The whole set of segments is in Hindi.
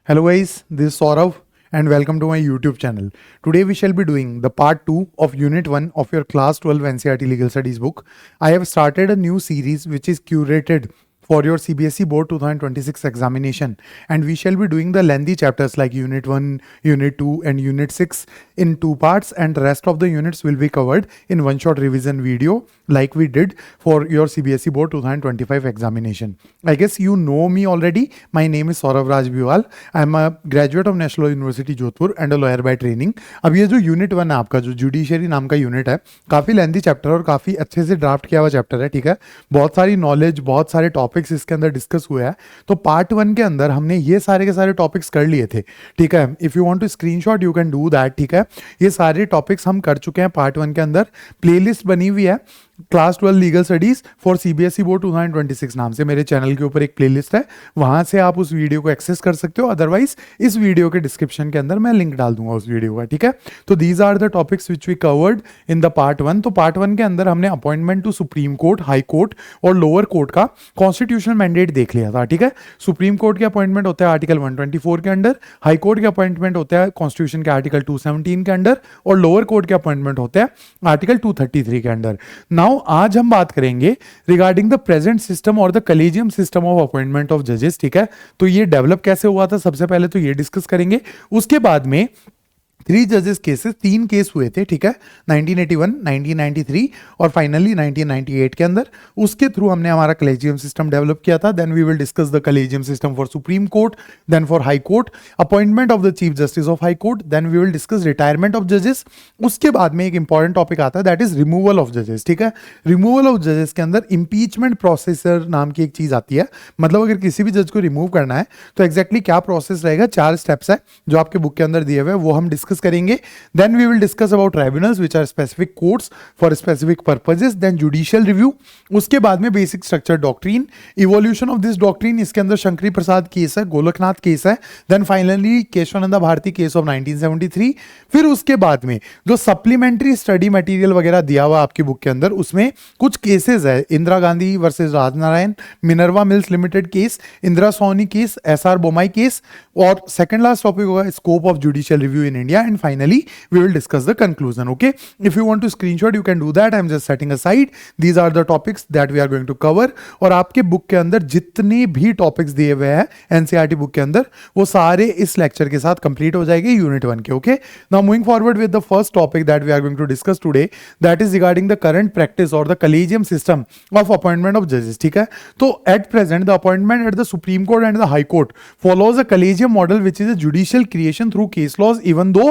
Hello guys, this is Saurav and welcome to my YouTube channel. Today we shall be doing the part 2 of unit 1 of your class 12 NCERT legal studies book. I have started a new series which is curated for your CBSE board 2026 examination, and we shall be doing the lengthy chapters like unit 1, unit 2 and unit 6 in two parts, and rest of the units will be covered in one shot revision video like we did for your CBSE board 2025 examination. I guess you know me already. My name is Saurav Raj Biwal. I am a graduate of National University Jodhpur and a lawyer by training. अब ये जो यूनिट 1 है आपका, जो जुडिशरी नाम का यूनिट है, काफ़ी लेंथी चैप्टर और काफ़ी अच्छे से ड्राफ्ट किया हुआ चैप्टर है. ठीक है, बहुत सारी नॉलेज, बहुत सारे टॉपिक्स इसके अंदर डिस्कस हुए हैं. तो पार्ट 1 के अंदर हमने ये सारे के सारे टॉपिक्स कर लिए थे. ठीक है, if you want to screenshot you can do that. ठीक है, ये सारे टॉपिक्स हम कर चुके हैं पार्ट 1 के अंदर. प्लेलिस्ट बनी हुई है class 12 legal studies for CBSE board 2026 नाम से. मेरे चैनल के ऊपर एक प्लेलिस्ट है, वहां से आप उस वीडियो को एक्सेस कर सकते हो. अदरवाइज इस वीडियो के डिस्क्रिप्शन के अंदर मैं लिंक डाल दूंगा उस वीडियो का. ठीक है, तो these are the topics which we covered in the part 1. तो पार्ट 1 के अंदर हमने appointment to Supreme Court, High court और लोअर कोर्ट का कॉन्स्टिट्यूशनल मैंडेट देख लिया था. ठीक है, सुप्रीम कोर्ट के अपॉइंटमेंट होता है आर्टिकल 124 के अंडर, हाई कोर्ट के अपॉइंटमेंट होता है कॉन्स्टिट्यूशन के आर्टिकल 217 के अंडर, और लोअर कोर्ट के अपॉइंटमेंट होते हैं आर्टिकल 233 के अंडर. नाउ आज हम बात करेंगे रिगार्डिंग द प्रेजेंट सिस्टम और the collegium system of appointment of जजेस. ठीक है, तो ये डेवलप कैसे हुआ था, सबसे पहले तो ये डिस्कस करेंगे. उसके बाद में 3 जजेस केसेस, 3 केस हुए थे. ठीक है, 1981, 1993 और फाइनली 1998 के अंदर. उसके थ्रू हमने हमारा कॉलेजियम सिस्टम डेवलप किया था. Then we will discuss the collegium system for Supreme Court, then for High Court, appointment of the Chief justice of high Court, then we will discuss retirement of जजेस. उसके बाद में एक इंपॉर्टेंट टॉपिक आता है, दैट इज रिमूवल ऑफ जजेस. ठीक है, रिमूवल ऑफ जजेस के अंदर इंपीचमेंट प्रोसेसर नाम की एक चीज आती है. मतलब अगर किसी भी जज को रिमूव करना है तो एग्जैक्टली क्या प्रोसेस रहेगा. 4 स्टेप्स है जो आपके बुक के अंदर दिए हुए हैं, वो हम डिस्कस करेंगे. Then we will discuss about tribunals which are specific courts for specific purposes. Then judicial review. उसके बाद में basic structure doctrine, evolution of this doctrine. इसके अंदर शंकरी प्रसाद केस है, गोलकनाथ केस है. Then finally Kesavananda Bharati case of 1973. फिर उसके बाद में जो सप्लीमेंट्री स्टडी मटेरियल वगैरह दिया हुआ आपकी बुक के अंदर, उसमें कुछ केसेस है. Indira Gandhi versus Raj Narain, Minerva Mills Limited case, Indira Sawhney case, SR Bommai case, और सेकंड लास्ट टॉपिक होगा scope of judicial review in India. And finally we will discuss the conclusion. Okay, if you want to screenshot you can do that. I'm just setting aside. These are the topics that we are going to cover. और आपके बुक के अंदर जितने भी टॉपिक्स दिए हुए हैं एनसीईआरटी बुक के अंदर, वो सारे इस लेक्चर के साथ कंप्लीट हो जाएंगे यूनिट 1 के. Okay, now moving forward with the first topic that we are going to discuss today, that is regarding the current practice और the collegium system of appointment of जजेस. ठीक है, तो at present the appointment at the supreme court and the high Court follows a collegium model which is a judicial creation through case laws even though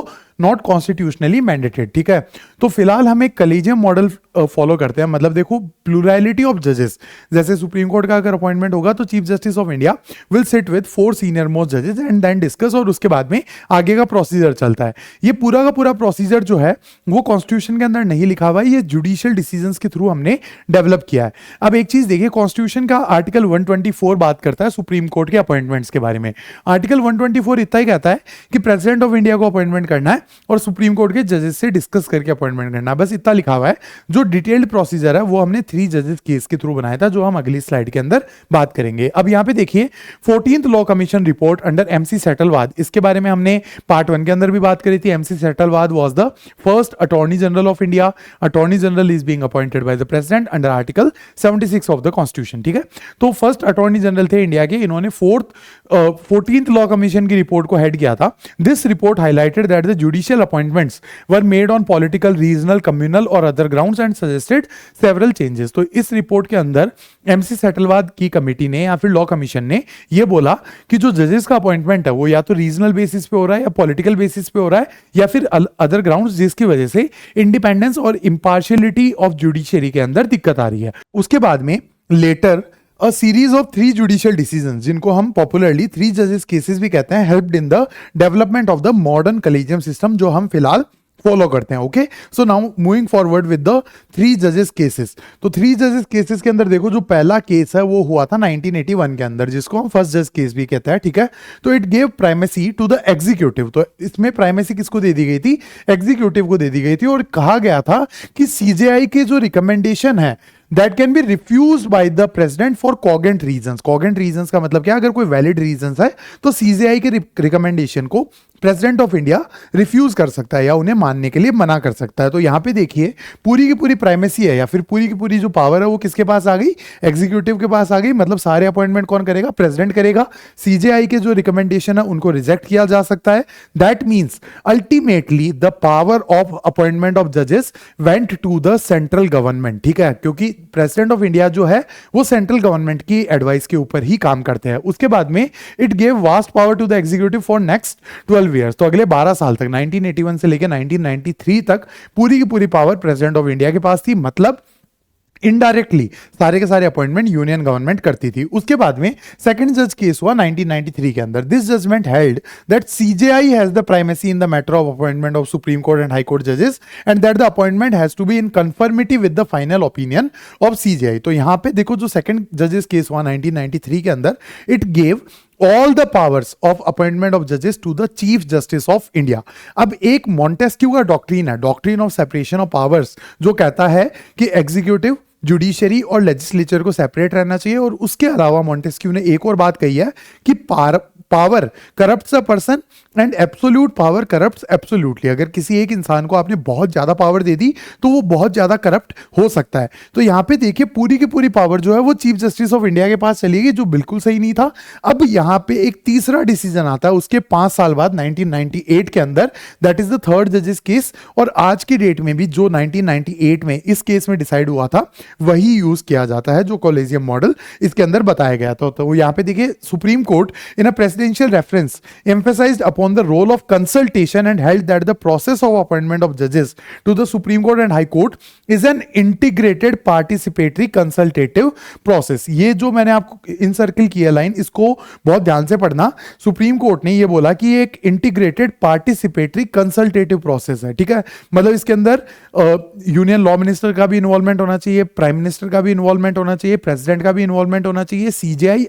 not constitutionally mandated. ठीक है, तो फिलहाल हम एक कॉलेजियम मॉडल फॉलो करते हैं. मतलब देखो, प्लूरैलिटी ऑफ जजेस. जैसे सुप्रीम कोर्ट का अगर अपॉइंटमेंट होगा तो chief justice of India will sit with 4 senior most जजेस एंड देन डिस्कस, और उसके बाद में आगे का प्रोसीजर चलता है. ये पूरा का पूरा प्रोसीजर जो है वो कॉन्स्टिट्यूशन के अंदर नहीं लिखा हुआ है, ये जुडिशियल डिसीजंस के थ्रू हमने डेवलप किया है. अब एक चीज देखिए, कॉन्स्टिट्यूशन का आर्टिकल 124 बात करता है सुप्रीम कोर्ट के अपॉइंटमेंट्स के बारे में. आर्टिकल 124 इतना ही कहता है कि प्रेसिडेंट ऑफ इंडिया को अपॉइंटमेंट करना है और सुप्रीम कोर्ट के जजेस से डिस्कस करके अपॉइंटमेंट करना है. बस इतना लिखा हुआ है. जो डिटेल्ड प्रोसीजर है वो हमने 3 जजेस केस के थ्रू बनाया था, जो हम अगली स्लाइड के अंदर बात करेंगे. अब यहां पे देखिए 14th law commission report under MC Setalvad. इसके बारे में हमने पार्ट 1 के अंदर भी बात करी थी. MC Setalvad was the first attorney general of India. Attorney general is being appointed by the president under article 76 of the constitution. ठीक है, तो फर्स्ट अटॉर्नी जनरल थे इंडिया के. इन्होंने 14th लॉ कमीशन की रिपोर्ट को हेड किया था. This report highlighted that the judicial appointments were made on political, regional, communal और other grounds and suggested several changes. तो इस रिपोर्ट के अंदर एमसी सेटलवाद की कमेटी ने या फिर लॉ कमीशन ने ये बोला कि जो जजेस का अपॉइंटमेंट है वो या तो रीजनल बेसिस पे हो रहा है या पॉलिटिकल बेसिस पे हो रहा है या फिर अदर ग्राउंड्स, जिसकी वजह से इंडिपेंडेंस और इम्पार्शियलिटी ऑफ जुडिशियरी के अंदर दिक्कत आ रही है. उसके बाद में letter A series of 3 judicial decisions, जिनको हम पॉपुलरली 3 जजेस केसेस भी कहते हैं, helped in the development of the modern collegium system, जो हम फिलहाल फॉलो करते हैं. Okay, so now moving forward with the 3 जजेस केसेस. तो 3 जजेस केसेस के अंदर देखो, जो पहला केस है वो हुआ था 1981 के अंदर, जिसको हम फर्स्ट जज केस भी कहते हैं. ठीक है, तो it gave primacy to the executive. तो इसमें प्राइमेसी किसको दे दी गई थी? एग्जीक्यूटिव को दे दी गई थी. और कहा गया था कि सीजेआई के जो रिकमेंडेशन है that can be refuse by the president for cogent reasons. Cogent reasons का मतलब क्या, अगर कोई वैलिड रीजंस है तो सीजेआई के रिकमेंडेशन को प्रेसिडेंट ऑफ इंडिया रिफ्यूज कर सकता है या उन्हें मानने के लिए मना कर सकता है। तो यहां पे देखिए पूरी की पूरी प्राइमेसी है या फिर पूरी की पूरी जो पावर है वो किसके पास आ गई, एग्जीक्यूटिव के पास आ गई। मतलब सारे अपॉइंटमेंट कौन करेगा, प्रेसिडेंट करेगा। सीजेआई के जो रिकमेंडेशन है उनको रिजेक्ट किया जा सकता है। That means ultimately the power of appointment of जजेस went to the central government, ठीक है, क्योंकि प्रेसिडेंट ऑफ इंडिया जो है वो सेंट्रल गवर्नमेंट की एडवाइस के ऊपर ही काम करते हैं। उसके बाद में it gave vast power to the executive for next 12 years. तो अगले 12 साल तक 1981 से लेकर 1993 तक पूरी की पूरी पावर प्रेसिडेंट ऑफ इंडिया के पास थी। मतलब इनडायरेक्टली सारे के सारे अपॉइंटमेंट यूनियन गवर्नमेंट करती थी। उसके बाद में सेकंड जज केस हुआ 1993 के अंदर। This judgment held that CJI has the primacy in the matter of appointment of Supreme court and high Court जजेस and that the appointment has to be in conformity with the final opinion of CJI. तो यहां पे देखो जो सेकंड जजेस केस हुआ 1993 के अंदर, it gave all the powers of appointment of judges to the chief justice of India। अब एक मॉन्टेस्क्यू का डॉक्ट्रीन है, doctrine of separation of powers, जो कहता है कि एग्जीक्यूटिव, जुडिशरी और लेजिस्लेचर को सेपरेट रहना चाहिए। और उसके अलावा मॉन्टेस्क्यू ने एक और बात कही है कि power corrupts a person and absolute power corrupts absolutely. अगर किसी एक इंसान को आपने बहुत ज्यादा पावर दे दी तो वो बहुत ज्यादा करप्ट हो सकता है। तो यहां पे देखिए पूरी की पूरी पावर जो है वो चीफ जस्टिस ऑफ इंडिया के पास चली गई, जो बिल्कुल सही नहीं था। अब यहां पे एक तीसरा डिसीजन आता है उसके 5 साल बाद 1998 के अंदर, दैट इज द थर्ड जजेस केस। और आज की डेट में भी जो 1998 में इस केस में डिसाइड हुआ था वही यूज किया जाता है, जो कॉलेजियम मॉडल इसके अंदर बताया गया था। तो यहां पे देखिए supreme court in a presidential reference emphasized upon the role of consultation and held that the process of appointment of judges to the Supreme Court and High Court is an integrated participatory consultative process। ये जो मैंने आपको इनसर्किल किया लाइन, इसको बहुत ध्यान से पढ़ना। सुप्रीम कोर्ट ने ये बोला कि ये एक इंटीग्रेटेड पार्टिसिपेटरी कंसल्टेटिव प्रोसेस है, ठीक है। मतलब इसके अंदर यूनियन लॉ मिनिस्टर का भी इन्वॉल्वमेंट होना चाहिए, प्राइम मिनिस्टर का भी इन्वॉल्वमेंट होना चाहिए, प्रेसिडेंट का भी इन्वॉल्वमेंट होना चाहिए, सीजेआई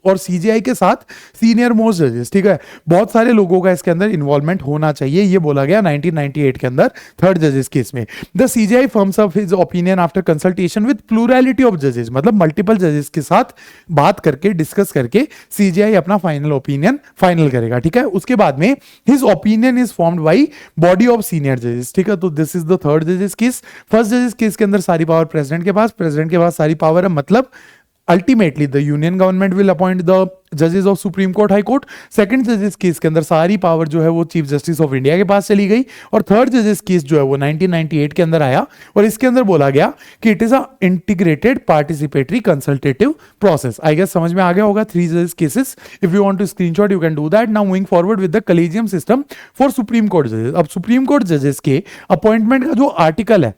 और सीजेआई के साथ सीनियर मोस्ट जजेस, ठीक है। बहुत सारे लोगों का इसके अंदर इन्वॉल्वमेंट होना चाहिए, ये बोला गया 1998 के अंदर थर्ड जजेस केस में। The CJI firms up his opinion after consultation with plurality of जजेस। मतलब मल्टीपल जजेस के साथ बात करके, डिस्कस करके सीजेआई अपना फाइनल ओपिनियन फाइनल करेगा, ठीक है। उसके बाद में his opinion is formed by body of senior जजेस, ठीक है। तो दिस इज द थर्ड जजेस केस। फर्स्ट जजेस केस के अंदर सारी पावर प्रेसिडेंट के पास, प्रेसिडेंट के पास सारी पावर है। मतलब ultimately the union government will appoint the जजेस of Supreme Court, High court. Second जजेस केस के अंदर सारी पावर जो है वो चीफ जस्टिस ऑफ इंडिया के पास चली गई। और थर्ड जजेस केस जो है वो 1998 के अंदर आया और इसके अंदर बोला गया कि it is a integrated participatory consultative process. I guess समझ में आ गया होगा 3 जजेस cases. If you want to screenshot you can do that. Now moving forward with the collegium system for Supreme court जजेस। अब सुप्रीम कोर्ट जजेस के अपॉइंटमेंट का जो आर्टिकल है,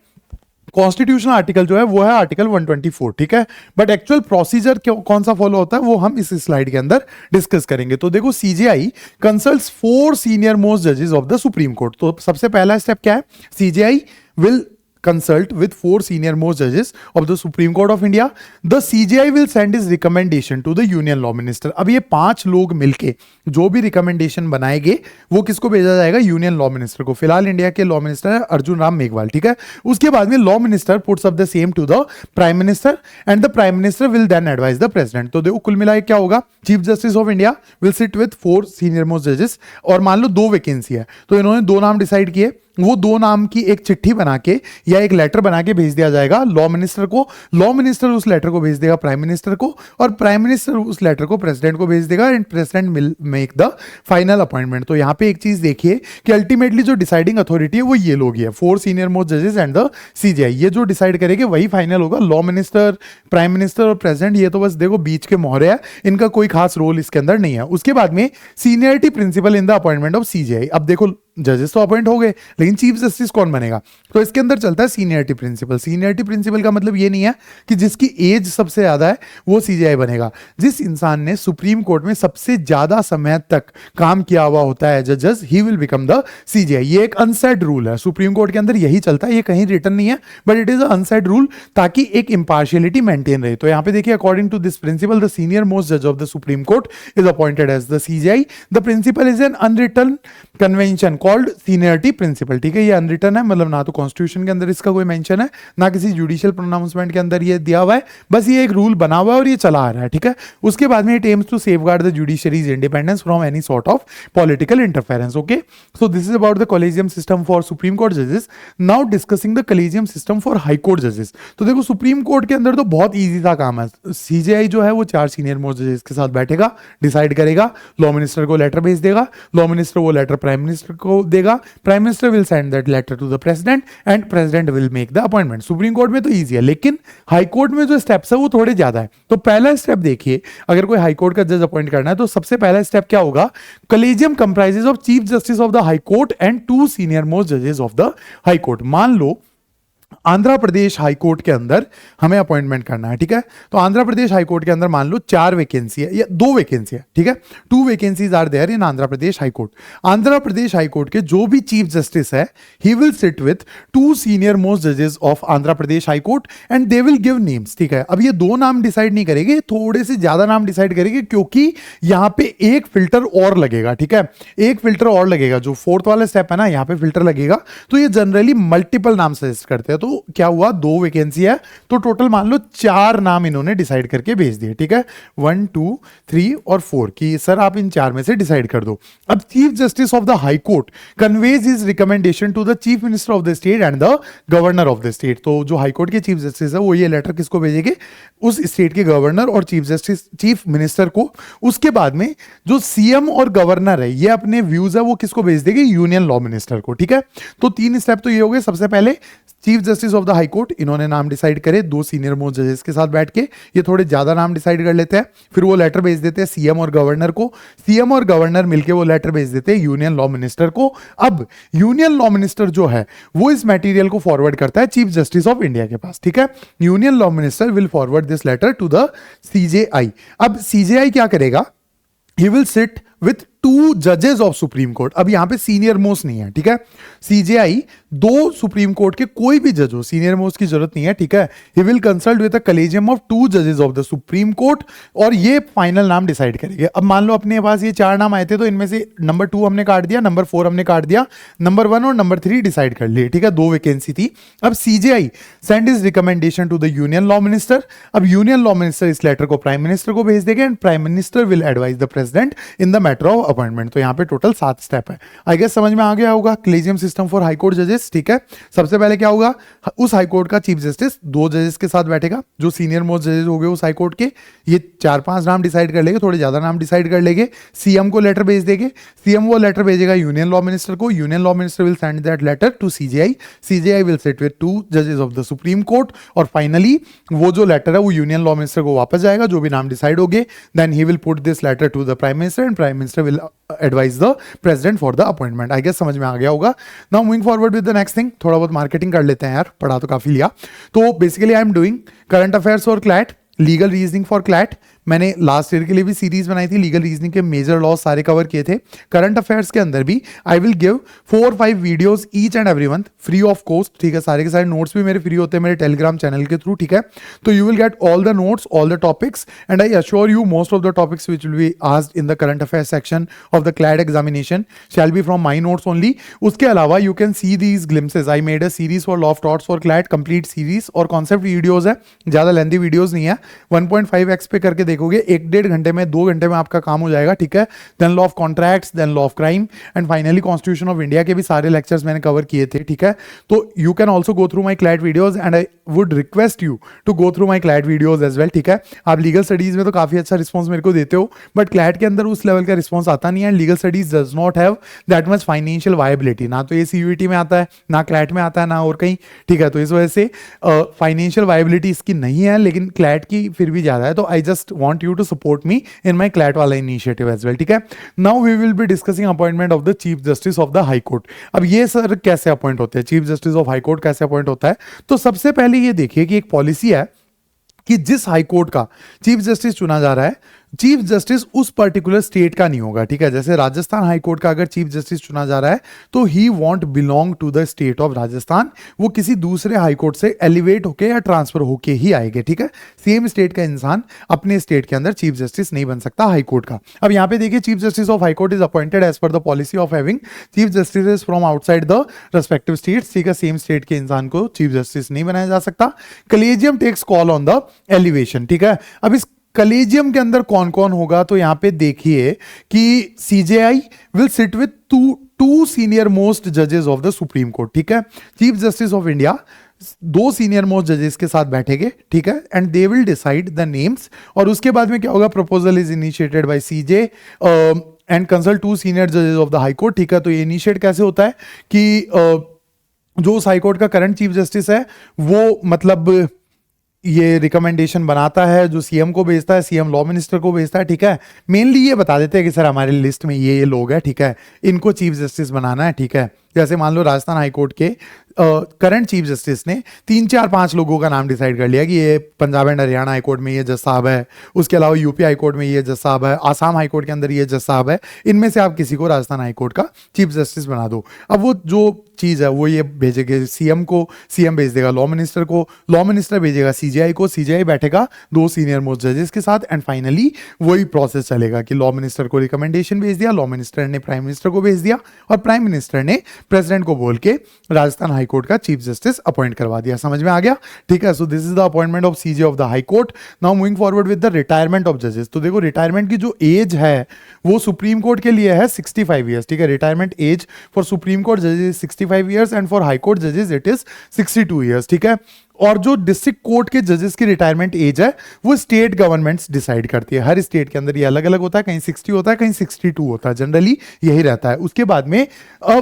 कॉन्स्टिट्यूशनल आर्टिकल जो है वो है आर्टिकल 124, ठीक है। बट एक्चुअल प्रोसीजर कौन सा फॉलो होता है वो हम इस स्लाइड के अंदर डिस्कस करेंगे। तो देखो सीजेआई कंसल्ट्स 4 सीनियर मोस्ट जजेस ऑफ द सुप्रीम कोर्ट। तो सबसे पहला स्टेप क्या है, CJI will consult with 4 senior most judges of the Supreme Court of India. The CJI will send his recommendation to the Union Law Minister। अब ये 5 लोग मिलके जो भी रिकमेंडेशन बनाएंगे वो किसको भेजा जाएगा, यूनियन लॉ मिनिस्टर को। फिलहाल इंडिया के लॉ मिनिस्टर है अर्जुन राम मेघवाल, ठीक है। उसके बाद में law minister puts up the same to the prime minister and the prime minister will then advise the president. तो देखो कुल मिला क्या होगा, Chief justice of India will sit with 4 senior most जजेस और मान लो 2 वैकेंसी है तो इन्होंने 2 नाम डिसाइड किए। वो 2 नाम की एक चिट्ठी बना के या एक लेटर बना के भेज दिया जाएगा लॉ मिनिस्टर को। लॉ मिनिस्टर उस लेटर को भेज देगा प्राइम मिनिस्टर को और प्राइम मिनिस्टर उस लेटर को प्रेसिडेंट को भेज देगा and president will make the final appointment. तो यहां पे एक चीज देखिए कि अल्टीमेटली जो डिसाइडिंग अथॉरिटी है वो ये लोग ही है, 4 सीनियर मोस्ट जजेस एंड द सीजेआई। ये जो डिसाइड करेंगे वही फाइनल होगा। लॉ मिनिस्टर, प्राइम मिनिस्टर और प्रेसिडेंट ये तो बस देखो बीच के मोहरे है, इनका कोई खास रोल इसके अंदर नहीं है। उसके बाद में seniority principle in the appointment of CJI. अब देखो जजेस तो अपॉइंट हो गए लेकिन चीफ जस्टिस कौन बनेगा, तो इसके अंदर चलता है सीनियरिटी प्रिंसिपल। सीनियरिटी प्रिंसिपल का मतलब ये नहीं है कि जिसकी एज सबसे ज्यादा है वो सीजेआई बनेगा। जिस इंसान ने सुप्रीम कोर्ट में सबसे ज्यादा समय तक काम किया हुआ होता है जजेस, he will become the CJI. ये एक अनसेड रूल है, सुप्रीम कोर्ट के अंदर यही चलता है, ये कहीं रिटर्न नहीं है but it is a unsaid rule ताकि एक इंपार्शियलिटी मेंटेन रहे। तो यहां पे देखिए according to this principle the senior most जज of the supreme Court is appointed as the CJI. The principle is an unwritten convention called seniority principle, ठीक है। ये अनरिटन है, मतलब ना तो कॉन्स्टिट्यूशन के अंदर इसका कोई मेंशन है, ना किसी जुडिशियल प्रोनाउंसमेंट के अंदर ये दिया हुआ है, बस ये एक रूल बना हुआ है और ये चला आ रहा है, ठीक है। उसके बाद में it aims to safeguard the judiciary's independence from any sort of political interference. Okay, so this is about the collegium system for Supreme court जजेस। Now discussing the collegium system for High Court जजेस। तो देखो सुप्रीम कोर्ट के अंदर तो बहुत ईजी सा काम है। सीजेआई जो है वो 4 सीनियर मोस्ट जजेस के साथ बैठेगा, डिसाइड करेगा, लॉ मिनिस्टर को लेटर भेज देगा, लॉ मिनिस्टर वो लेटर प्राइम मिनिस्टर को देगा, prime minister will send that letter to the president and president will make the appointment. Supreme Court में तो ईजी है, लेकिन हाई कोर्ट में जो स्टेप्स है वो थोड़े ज्यादा है। तो पहला स्टेप देखिए, अगर कोई हाई कोर्ट का जज अपॉइंट करना है तो सबसे पहला स्टेप क्या होगा, collegium comprises of chief justice of the high Court and 2 senior most जजेस ऑफ द हाई कोर्ट। मान लो आंध्र प्रदेश हाई कोर्ट के अंदर हमें अपॉइंटमेंट करना है, ठीक है। तो आंध्र प्रदेश हाई कोर्ट के अंदर मान लो 4 वैकेंसी है या 2 वैकेंसी है, ठीक है। 2 vacancies are there in Andhra Pradesh High Court. Andhra Pradesh High Court के जो भी चीफ जस्टिस है, he will sit with 2 senior most जजेस of Andhra Pradesh High Court and they will give names, ठीक है। अब ये 2 नाम डिसाइड नहीं करेंगे, थोड़े से ज्यादा नाम डिसाइड करेंगे, क्योंकि यहां पे एक फिल्टर और लगेगा, ठीक है। एक फिल्टर और लगेगा, जो 4th वाला स्टेप है ना, यहां पे फिल्टर लगेगा। तो ये जनरली मल्टीपल नाम सजेस्ट करते हैं। तो क्या हुआ, 2 वैकेंसी है, तो टोटल मान लो 4 नाम इन्होंने डिसाइड करके भेज दिए, ठीक है। 1 2 3 और 4 की सर आप इन 4 में से डिसाइड कर दो। अब Chief justice of the high Court conveys his recommendation to the chief minister of the state and the governor of the state. तो जो हाई कोर्ट के चीफ जस्टिस है वो ये लेटर किसको भेजेंगे, उस स्टेट के गवर्नर और चीफ मिनिस्टर को। उसके बाद में जो सीएम और गवर्नर है, ये अपने व्यूज है वो किसको भेज देंगे, यूनियन लॉ मिनिस्टर को, ठीक है। तो 3 स्टेप तो ये हो गए। सबसे पहले chief justice of the high court, इन्होंने नाम डिसाइड करे 2 सीनियर मोस्ट जजेस के साथ बैठ के, ये थोड़े ज्यादा नाम डिसाइड कर लेते हैं, फिर वो लेटर भेज देते हैं सीएम और गवर्नर को। सीएम और गवर्नर मिलके वो लेटर भेज देते हैं यूनियन लॉ मिनिस्टर को। अब यूनियन लॉ मिनिस्टर जो है वो इस मटेरियल को फॉरवर्ड करता है चीफ जस्टिस ऑफ इंडिया के पास, ठीक है। Union law minister will forward this letter to the CJI. अब सीजेआई क्या करेगा, ही विल सिट विथ 2 जजेस ऑफ सुप्रीम कोर्ट। अब यहां पे सीनियर मोस्ट नहीं है, ठीक है। सीजेआई 2 सुप्रीम कोर्ट के कोई भी जज हो, सीनियर मोस्ट की जरूरत नहीं है, ठीक है। He will consult with a collegium of 2 जजेस ऑफ द सुप्रीम कोर्ट और ये फाइनल नाम डिसाइड करेंगे। अब मान लो अपने पास ये 4 नाम आए थे, तो इनमें से नंबर 2 हमने काट दिया, नंबर 4 हमने काट दिया, नंबर 1 और नंबर 3 डिसाइड कर लिए, ठीक है। 2 वैकेंसी थी। अब CJI send his recommendation to the union law minister. अब यूनियन लॉ मिनिस्टर इस लेटर को प्राइम मिनिस्टर को भेज देंगे and prime minister will advise the president in the matter of appointment. तो यहाँ पे टोटल 7 स्टेप है। आई गेस समझ में आ गया होगा collegium system for High Court जजेस, ठीक है। सबसे पहले क्या होगा, उस हाई कोर्ट का चीफ जस्टिस 2 जजेस के साथ बैठेगा, जो सीनियर मोस्ट जजेस हो गए उस हाई कोर्ट के। ये 4-5 नाम डिसाइड कर लेंगे, थोड़े ज्यादा नाम डिसाइड कर लेंगे, सीएम को लेटर भेज देंगे, सीएम वो लेटर भेजेगा यूनियन लॉ मिनिस्टर को, union law minister will send that letter to CJI, CJI will sit with 2 जजेस ऑफ द सुप्रीम कोर्ट और फाइनली वो जो लेटर है वो यूनियन लॉ मिनिस्टर को वापस जाएगा, जो भी नाम डिसाइड हो गए। Then he will put this letter to the prime minister and prime minister will advise the president for the appointment. I guess समझ में आ गया होगा। Now moving forward with the next thing, थोड़ा बहुत मार्केटिंग कर लेते हैं यार, पढ़ा तो काफी लिया। तो basically I am doing current affairs for CLAT, legal reasoning for CLAT. मैंने लास्ट ईयर के लिए भी सीरीज बनाई थी, लीगल रीजनिंग के मेजर लॉ सारे कवर किए थे। करंट अफेयर्स के अंदर भी I will give 4-5 videos each and every month free of cost, ठीक है। सारे के सारे नोट्स भी मेरे फ्री होते हैं मेरे टेलीग्राम चैनल के थ्रू, ठीक है। तो you will get all the notes, all the topics and I assure you most of the topics which will be asked in the current affairs section of the CLAT examination shall be from my notes only. उसके अलावा you can see these glimpses, I made a series for law of torts for CLAT, complete series और कॉन्सेप्ट वीडियोज है, ज्यादा लेंथी वीडियोज नहीं है। 1.5x पे करके देखोगे, 1-1.5 घंटे में 2 घंटे में आपका काम हो जाएगा, ठीक है। Then law of contracts, then law of crime and finally constitution of India के भी सारे लेक्चर्स मैंने कवर किए थे, ठीक है। तो you can also go through my CLAT videos and I would request you to go through my CLAT videos as well, ठीक है। आप लीगल स्टडीज में तो काफी अच्छा रिस्पॉन्स मेरे को देते हो, बट क्लैट के अंदर उस लेवल का रिस्पॉन्स आता नहीं है। Legal studies does not have that much financial viability, ना तो ये सीयूईटी में आता है, ना क्लैट में आता है, ना और कहीं, ठीक है। तो इस वजह से फाइनेंशियल वायबिलिटी इसकी नहीं है, लेकिन क्लैट की फिर भी ज्यादा है। तो I just want you to support me in my CLAT वाला इनिशिएटिव एज वेल, ठीक है। Now we will be discussing appointment of the Chief justice of the high Court. अब ये सर कैसे अपॉइंट होते हैं, Chief justice of high Court कैसे अपॉइंट होता है। तो सबसे पहले ये देखिए कि एक पॉलिसी है कि जिस हाई कोर्ट का चीफ जस्टिस चुना जा रहा है, चीफ जस्टिस उस पर्टिकुलर स्टेट का नहीं होगा, ठीक है। जैसे राजस्थान हाई कोर्ट का अगर चीफ जस्टिस चुना जा रहा है तो he won't belong to the state of Rajasthan, वो किसी दूसरे हाई कोर्ट से एलिवेट होके या ट्रांसफर होके ही आएंगे, ठीक है। सेम स्टेट का इंसान अपने स्टेट के अंदर चीफ जस्टिस नहीं बन सकता हाई कोर्ट का। अब यहाँ पे देखिए, chief justice of high court is appointed as पर the policy of having chief justice from outside the respective states, ठीक है। सेम स्टेट के इंसान को चीफ जस्टिस नहीं बनाया जा सकता। Collegium takes call on the elevation, ठीक है। अब इस कलेजियम के अंदर कौन कौन होगा, तो यहां पे देखिए कि CJI will sit with two senior most जजेस ऑफ द सुप्रीम कोर्ट, ठीक है। चीफ जस्टिस ऑफ इंडिया दो सीनियर मोस्ट जजेस के साथ बैठेंगे, ठीक है, and they will decide the names. और उसके बाद में क्या होगा, proposal is initiated by CJ and consult to senior जजेस ऑफ द हाई कोर्ट, ठीक है। तो ये इनिशिएट कैसे होता है कि जो उस हाई कोर्ट का करंट चीफ जस्टिस है वो मतलब ये रिकमेंडेशन बनाता है, जो सीएम को भेजता है, सीएम लॉ मिनिस्टर को भेजता है, ठीक है। मेनली ये बता देते हैं कि सर हमारे लिस्ट में ये लोग हैं, ठीक है, इनको चीफ जस्टिस बनाना है, ठीक है। जैसे मान लो राजस्थान हाईकोर्ट के करंट चीफ जस्टिस ने 3 4 5 लोगों का नाम डिसाइड कर लिया कि ये पंजाब एंड हरियाणा हाईकोर्ट में ये जज साहब है, उसके अलावा यूपी हाईकोर्ट में ये जज साहब है, आसाम हाईकोर्ट के अंदर ये जज साहब है, इनमें से आप किसी को राजस्थान हाईकोर्ट का चीफ जस्टिस बना दो। अब वो जो चीज़ है वो ये भेजेंगे सीएम को, सीएम भेज देगा लॉ मिनिस्टर को, लॉ मिनिस्टर भेजेगा सीजीआई को, सीजीआई बैठेगा दो सीनियर मोस्ट जजेस के साथ, एंड फाइनली वही प्रोसेस चलेगा कि लॉ मिनिस्टर को रिकमेंडेशन भेज दिया, लॉ मिनिस्टर ने प्राइम मिनिस्टर को भेज दिया, और प्राइम मिनिस्टर ने प्रेसिडेंट को बोल के राजस्थान हाई कोर्ट का चीफ जस्टिस अपॉइंट करवा दिया। समझ में आ गया, ठीक है। So this is the appointment of CJ of the high court. Now moving forward with the retirement of जजेस। तो देखो रिटायरमेंट की जो एज है वो सुप्रीम कोर्ट के लिए है 65 ईयर्स, ठीक है। Retirement age for Supreme court जजेस 65 years and for High Court जजेस इट इज 62 ईयर्स, ठीक है। और जो डिस्ट्रिक्ट कोर्ट के जजेस की रिटायरमेंट एज है वो स्टेट गवर्नमेंट्स डिसाइड करती है। हर स्टेट के अंदर ये अलग अलग होता है, कहीं 60 होता है, कहीं 62 होता है, जनरली यही रहता है। उसके बाद में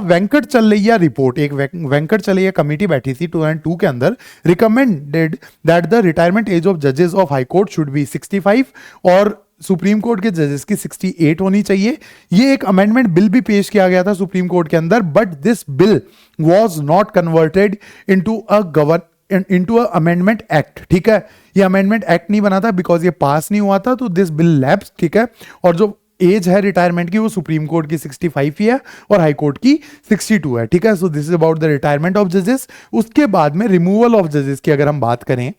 वेंकट चलैया रिपोर्ट, एक वेंकट चलैया कमेटी बैठी थी 2002 के अंदर, recommended that the retirement age of जजेस of high Court should be 65 और सुप्रीम कोर्ट के जजेस की 68 होनी चाहिए। ये एक अमेंडमेंट बिल भी पेश किया गया था सुप्रीम कोर्ट के अंदर, but this bill was not converted into a amendment act, ठीक है। ये अमेंडमेंट एक्ट नहीं बना था बिकॉज ये पास नहीं हुआ था, तो दिस बिल लैप्स, ठीक है। और जो एज है रिटायरमेंट की वो सुप्रीम कोर्ट की 65 ही है और हाई कोर्ट की 62 है, ठीक है। So this is about the retirement of जजेस। उसके बाद में रिमूवल ऑफ जजेस की अगर हम बात करें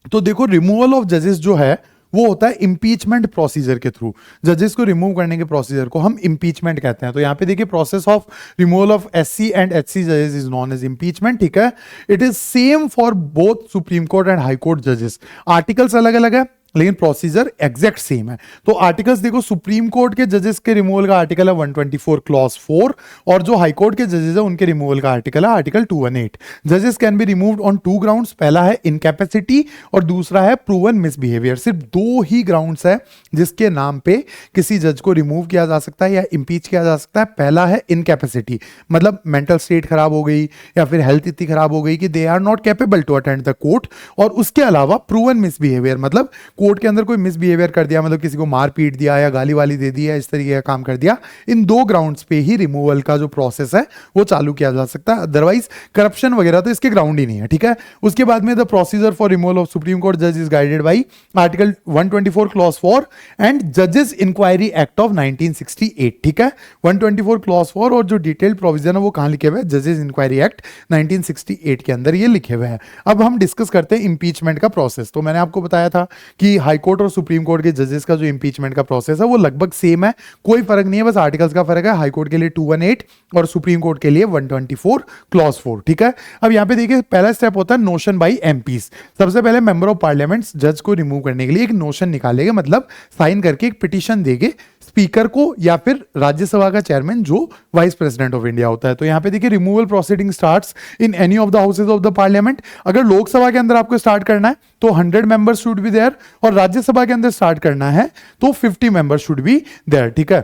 तो देखो रिमूवल ऑफ जजेस जो है वो होता है इंपीचमेंट प्रोसीजर के थ्रू। जजेस को रिमूव करने के प्रोसीजर को हम इंपीचमेंट कहते हैं। तो यहां पे देखिए process of removal of SC and HC जजेस इज नॉन एज इंपीचमेंट, ठीक है। It is same for both supreme court and high Court जजेस। आर्टिकल्स अलग अलग है लेकिन प्रोसीजर एग्जैक्ट सेम है। तो आर्टिकल्स देखो, सुप्रीम कोर्ट के जजेस के रिमूवल का आर्टिकल है 124 क्लॉज 4 और जो हाई कोर्ट के जजेस है उनके रिमूवल का आर्टिकल है आर्टिकल 218। जजेस can be removed on 2 grounds, पहला है इनकैपेसिटी और दूसरा है प्रूवन मिसबिहेवियर। सिर्फ 2 ही ग्राउंड्स है जिसके नाम पे किसी जज को रिमूव किया जा सकता है या इंपीच किया जा सकता है। पहला है इनकैपेसिटी, मतलब मेंटल स्टेट खराब हो गई या फिर हेल्थ इतनी खराब हो गई कि they are not capable to attend the court. और उसके अलावा प्रूवन मिसबिहेवियर, मतलब कोर्ट के अंदर कोई मिसबिहेवियर कर दिया, मतलब किसी को मार पीट दिया या गाली वाली दे दी या इस तरीके का काम कर दिया। इन 2 ग्राउंड्स पे ही रिमूवल का जो प्रोसेस है वो चालू किया जा सकता है, अदरवाइज करप्शन वगैरह तो इसके ग्राउंड ही नहीं है, ठीक है। उसके बाद में the procedure for removal of Supreme court जज is guided by article 124 clause 4 and जजेस इंक्वायरी एक्ट ऑफ 1968, ठीक है। 124 क्लॉज 4 और जो डिटेल्ड प्रोविजन है वो कहां लिखे हुए हैं, जजेस इंक्वायरी एक्ट 1968 के अंदर ये लिखे हुए हैं। अब हम डिस्कस करते हैं इंपीचमेंट का प्रोसेस। तो मैंने आपको बताया था कि हाई कोर्ट और सुप्रीम कोर्ट के जजेस का जो इंपीचमेंट का प्रोसेस है वो लगभग सेम है, कोई फर्क नहीं है, बस आर्टिकल्स का फर्क है। हाई कोर्ट के लिए 218 और सुप्रीम कोर्ट के लिए 124 क्लॉज 4, ठीक है। अब यहां पे देखिए पहला स्टेप होता है नोशन बाई एमपीस। सबसे पहले मेंबर ऑफ पार्लियामेंट जज को रिमूव करने के लिए एक नोशन निकालेंगे, मतलब साइन करके एक पिटीशन देंगे स्पीकर को या फिर राज्यसभा का चेयरमैन जो वाइस प्रेसिडेंट ऑफ इंडिया होता है। तो यहां पे देखिए removal proceeding starts in any of the houses of the parliament. अगर लोकसभा के अंदर आपको स्टार्ट करना है तो 100 मेंबर्स शुड बी देयर और राज्यसभा के अंदर स्टार्ट करना है तो 50 मेंबर्स शुड बी देयर, ठीक है।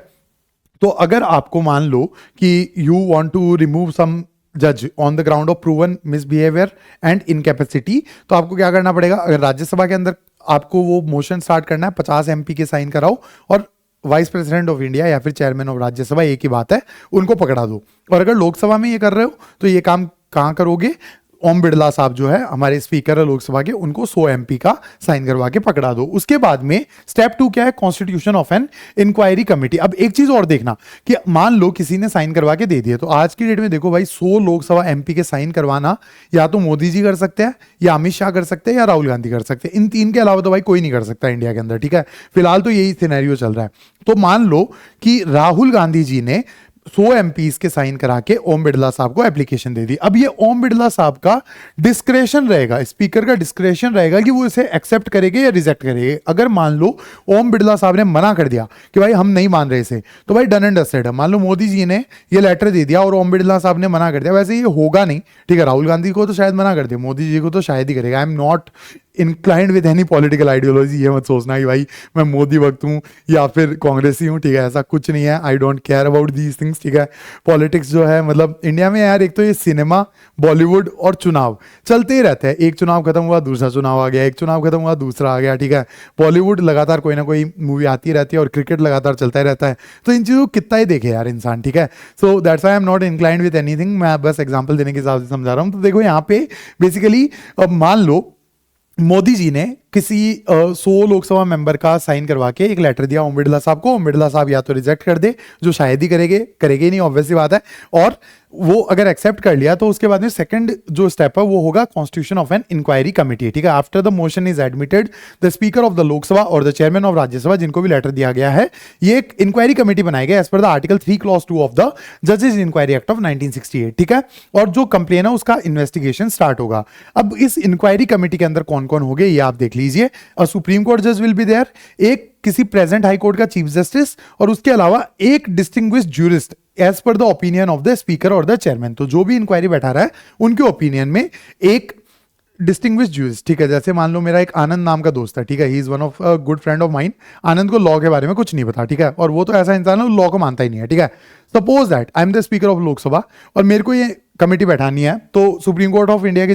तो अगर आपको मान लो कि you want to remove some जज on the ground of proven misbehaviour and incapacity, तो आपको क्या करना पड़ेगा, अगर राज्यसभा के अंदर आपको वो मोशन स्टार्ट करना है 50 एमपी के साइन कराओ और वाइस प्रेसिडेंट ऑफ इंडिया या फिर चेयरमैन ऑफ राज्यसभा, एक ही बात है, उनको पकड़ा दो। और अगर लोकसभा में ये कर रहे हो तो ये काम कहाँ करोगे, ओम बिरला साहब जो है हमारे स्पीकर है लोकसभा के, उनको 100 एमपी का साइन करवा के पकड़ा दो। उसके बाद में स्टेप 2 क्या है, constitution of an inquiry committee. अब एक चीज और देखना कि मान लो किसी ने साइन करवा के दे दिया, तो आज की डेट में देखो भाई 100 लोकसभा एमपी के साइन करवाना या तो मोदी जी कर सकते हैं, या अमित शाह कर सकते हैं, या राहुल गांधी कर सकते हैं। इन तीन के अलावा तो भाई कोई नहीं कर सकता इंडिया के अंदर, ठीक है। फिलहाल तो यही सिनेरियो चल रहा है। तो मान लो कि राहुल गांधी जी ने 100 एमपीज के साइन करा के ओम बिरला साहब को एप्लीकेशन दे दी। अब ये ओम बिरला साहब का डिस्क्रेशन रहेगा, स्पीकर का डिस्क्रेशन रहेगा कि वो इसे एक्सेप्ट करेंगे या रिजेक्ट करेंगे। अगर मान लो ओम बिरला साहब ने मना कर दिया कि भाई हम नहीं मान रहे इसे, तो भाई डन एंड डस्टेड है। मान लो मोदी जी ने ये लेटर दे दिया और ओम बिरला साहब ने मना कर दिया, वैसे ये होगा नहीं, ठीक है। राहुल गांधी को तो शायद मना कर दिया, मोदी जी को तो शायद ही करेगा। I am not inclined with any political ideology, ये मत सोचना कि भाई मैं मोदी भक्त हूँ या फिर कांग्रेसी हूँ, ठीक है। ऐसा कुछ नहीं है। I don't care about these things, ठीक है। पॉलिटिक्स जो है मतलब इंडिया में यार, एक तो ये सिनेमा, बॉलीवुड और चुनाव चलते ही रहते हैं। एक चुनाव खत्म हुआ दूसरा चुनाव आ गया, एक चुनाव खत्म हुआ दूसरा आ गया, ठीक है। बॉलीवुड लगातार कोई ना कोई मूवी आती रहती है और क्रिकेट लगातार चलता ही रहता है। तो इन चीज़ों को कितना ही देखे यार इंसान, ठीक है। So that's I am not inclined with anything. मैं बस एग्जाम्पल देने के हिसाब से समझा रहा हूँ। तो देखो यहाँ पे बेसिकली मान लो मोदी जी ने किसी 100 लोकसभा मेंबर का साइन करवा के एक लेटर दिया ओम बिरला साहब को। ओम बिरला साहब या तो रिजेक्ट कर दे, जो शायद ही करेंगे नहीं, ऑब्वियस सी बात है। और वो अगर एक्सेप्ट कर लिया तो उसके बाद में सेकंड जो स्टेप है वो होगा constitution of an inquiry committee, ठीक है। After the motion is admitted, the speaker of the Lok Sabha और द चेयरमैन ऑफ राज्यसभा, जिनको भी लेटर दिया गया है, ये एक इंक्वायरी कमेटी बनाएगा एज पर the article 3 clause 2 of the जजेस इंक्वायरी एक्ट ऑफ 1968, ठीक है। और जो कंप्लेन है उसका इन्वेस्टिगेशन स्टार्ट होगा। अब इस इंक्वायरी कमेटी के अंदर कौन कौन होंगे ये आप देख लीजिए। और सुप्रीम कोर्ट जज विल बी देयर, एक किसी प्रेजेंट हाई कोर्ट का चीफ जस्टिस, और उसके अलावा एक डिस्टिंग्विश्ड ज्यूरिस्ट एज पर the opinion of the speaker और द चेयरमैन। तो जो भी इंक्वायरी बैठा रहा है उनके ओपिनियन में एक डिस्टिंग्विश्ड ज्यूरिस्ट, ठीक है। जैसे मान लो मेरा एक आनंद नाम का दोस्त है, ठीक है। He is one of good friend of mine. Anand को लॉ के बारे में कुछ नहीं पता, ठीक है। और वो तो ऐसा इंसान है लॉ को मानता ही नहीं है, ठीक है। Suppose that I am the speaker of Lok Sabha और मेरे को ये कमेटी बैठानी है, तो सुप्रीम कोर्ट ऑफ इंडिया के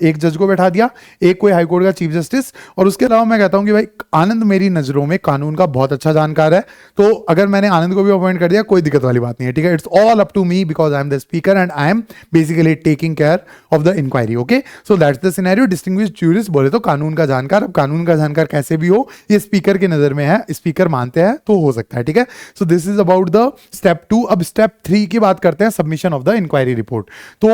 एक जज को बैठा दिया, एक कोई हाई कोर्ट का चीफ जस्टिस, और उसके अलावा मैं कहता हूं कि भाई आनंद मेरी नजरों में कानून का बहुत अच्छा जानकार है, तो अगर मैंने आनंद को भी अपॉइंट कर दिया कोई दिक्कत वाली बात नहीं है, ठीक है। It's all up to me because I am the speaker and I am basically taking care of the inquiry, okay. So that's the scenario. Distinguished jurist बोले तो कानून का जानकार। अब कानून का जानकार कैसे भी हो, ये स्पीकर की नजर में है, स्पीकर मानते हैं तो हो सकता है, ठीक है। So this is about the step 2। अब स्टेप 3 की बात करते हैं, submission of the inquiry report. तो